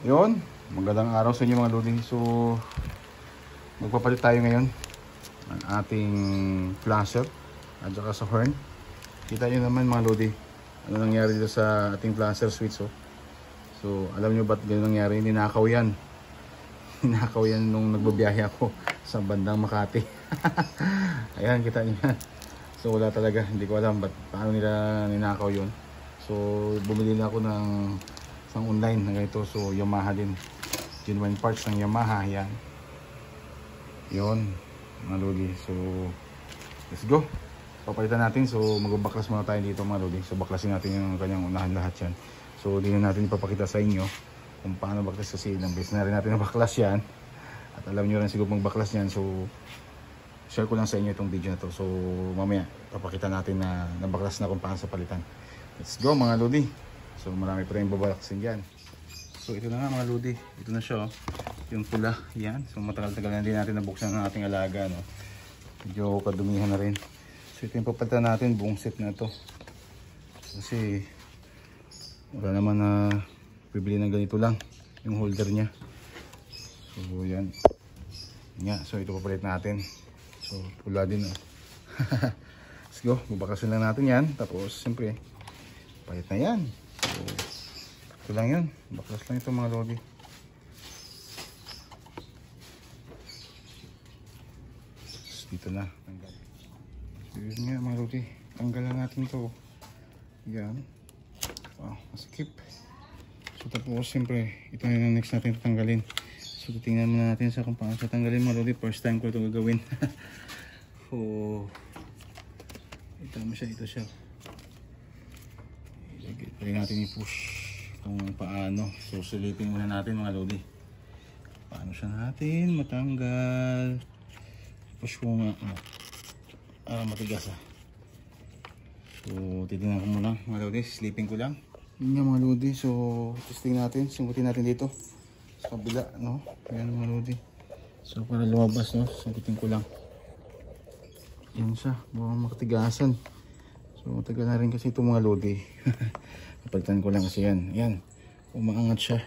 Yun, magandang araw sa inyo mga lodi. So, magpapalit tayo ngayon ng ating flasher at saka sa horn. Kita nyo naman mga lodi, ano nangyari dito sa ating flasher switch. So, alam nyo ba't ganun nangyari? Ninakaw yan. Ninakaw yan nung nagbabiyahe ako sa bandang Makati. Ayan, kita nyo yan. So, wala talaga. Hindi ko alam paano nila ninakaw yun. So, bumili na ako ng online na ganito. So Yamaha din, genuine parts ng Yamaha yan. Yun mga lodi. So let's go, papalitan natin. So magbabaklas muna tayo dito mga lodi. So baklasin natin yung kanyang unahan lahat yan. So di na natin ipapakita sa inyo kung paano baklas, kasi ilang beses na rin natin nabaklas yan at alam nyo rin siguro magbaklas yan. So share ko lang sa inyo itong video na to. So mamaya papakita natin na nabaklas na kung paano sa palitan. Let's go mga lodi. So marami pa rin babalaksin dyan. So ito na nga mga lodi. Ito na siya, oh. Yung pula. Yan. So matagal-tagal na din natin nabuksan ang ating alaga, no? Medyo kadumihan na rin. So ito yung papalitan natin. Buong set na ito. Kasi wala naman na bibili ng ganito lang. Yung holder nya. So yan. Yan. So ito papalit natin. So pula din, oh. Let's go. Bubakasin lang natin yan. Tapos siyempre palit na yan. So, ito lang yun. Baklas lang ito mga lodi. Dito na. Tanggal. So yun nga mga lodi. Tanggal lang natin ito. Yan. Wow, maskip. So tapos siyempre ito na yung next natin tatanggalin. So titingnan muna natin sa kung paano sa tanggalin mga lodi. First time ko ito gagawin. So ito mo siya. Ito siya. Pwede natin i-push kung paano. So silipin muna natin mga lodi. Paano siya natin matanggal. Push ko nga. Matigas ah. So titignan ko muna mga lodi. Silipin ko lang. Yun nga mga lodi. So testing natin. Sungkutin natin dito sa kabila, no? Ayan mga lodi. So para lumabas, no? Sungkutin ko lang. Yan siya. Mukhang makatigasan. So matagal na rin kasi ito mga lodi. Napalitan ko lang kasi yan. Ayan. Umaangat siya.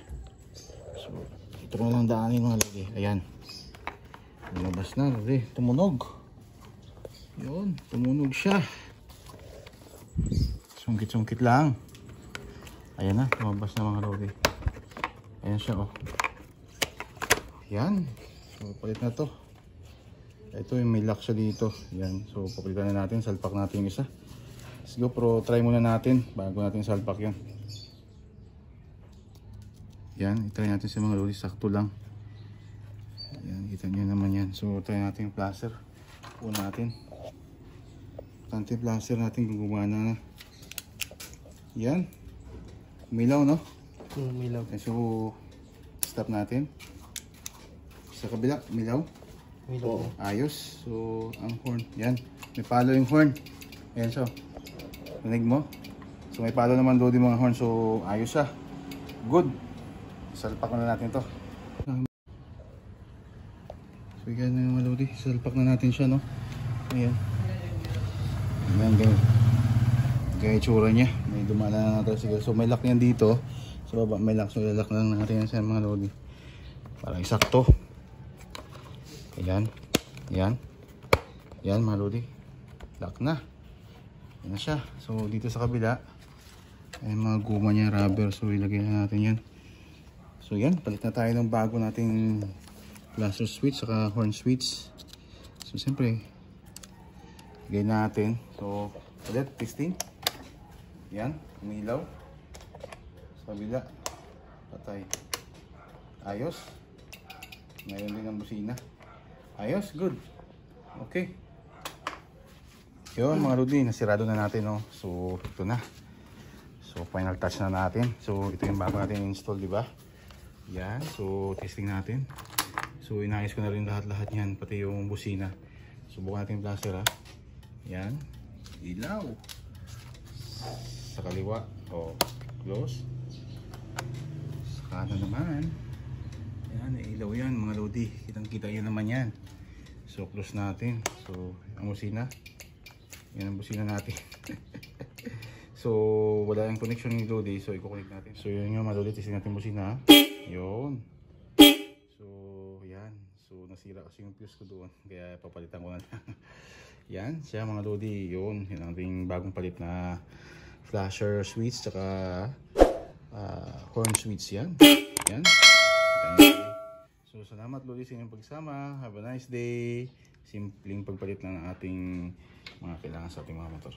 So ito ko lang daanin mga lodi. Ayan. Lumabas na lodi. Tumunog. Yun. Tumunog siya. Sungkit-sungkit lang. Ayan na. Lumabas na mga lodi. Ayan siya, oh. Ayan. So palit na to. Ito yung may lock siya dito. Ayan. So papalitan na natin. Salpak natin yung isa. Sige, pero try muna natin bago natin salpak yan. Yan, itry natin sa mga lodi. Sakto lang. Yan, kita nyo naman yan. So try natin yung plaster. Una natin. Tante yung plaster natin kung gumana na. Yan. Umilaw, no? Umilaw. So stop natin. Sa kabila, umilaw. Umilaw. Ayos. So ang horn, yan. May palo yung horn. Ayan siya. Nanig mo? So may palo naman lodi mga horn. So ayos siya. Good. Salpak na natin to. So yan na yung mga lodi. Salpak na natin siya, no? Ayan. Ayan, gaya itsura niya. May dumala na natin siguro. So may lock yan dito. So baba may lock. So ilalak lang natin yan sa mga lodi. Para isakto. Ayan. Ayan. Ayan mga lodi. Lock na. Yan na siya. So dito sa kabila ay mga guma niya, rubber. So ilagay na natin yan. So yan, palit na tayo ng bago nating blaster switch saka horn switch. So siyempre ilagay natin. So ulit testing. Yan, umilaw. Sa kabila patay. Ayos. Mayroon din ang busina. Ayos, good. Okay. Yun mga lodi, nasirado na natin, no? So ito na. So final touch na natin. So ito yung bago natin install, di ba? Yan. So testing natin. So inayos ko na rin lahat-lahat yan, pati yung busina. Subukan natin yung plaster, ha. Yan. Ilaw. Sa kaliwa. O, close. Sa kanan naman. Yan, ilaw yan mga lodi. Kitang-kita yun naman yan. So close natin. So ang busina. Yan ang busina natin. So wala yung connection ni Lodi. So i-connect natin. So yun yung mga Lodi. Testing natin busina. Yun. So, yan. So, nasira kasi yung fuse ko doon. Kaya papalitan ko na lang. Yan, siya mga lodi. Yun, yun ang ating bagong palit na flasher switch. Tsaka horn switch yan. Yan. So, salamat lodi sa inyong pagsama. Have a nice day. Simpleng pagpalit lang ng ating mga kailangan sa ating mga motor.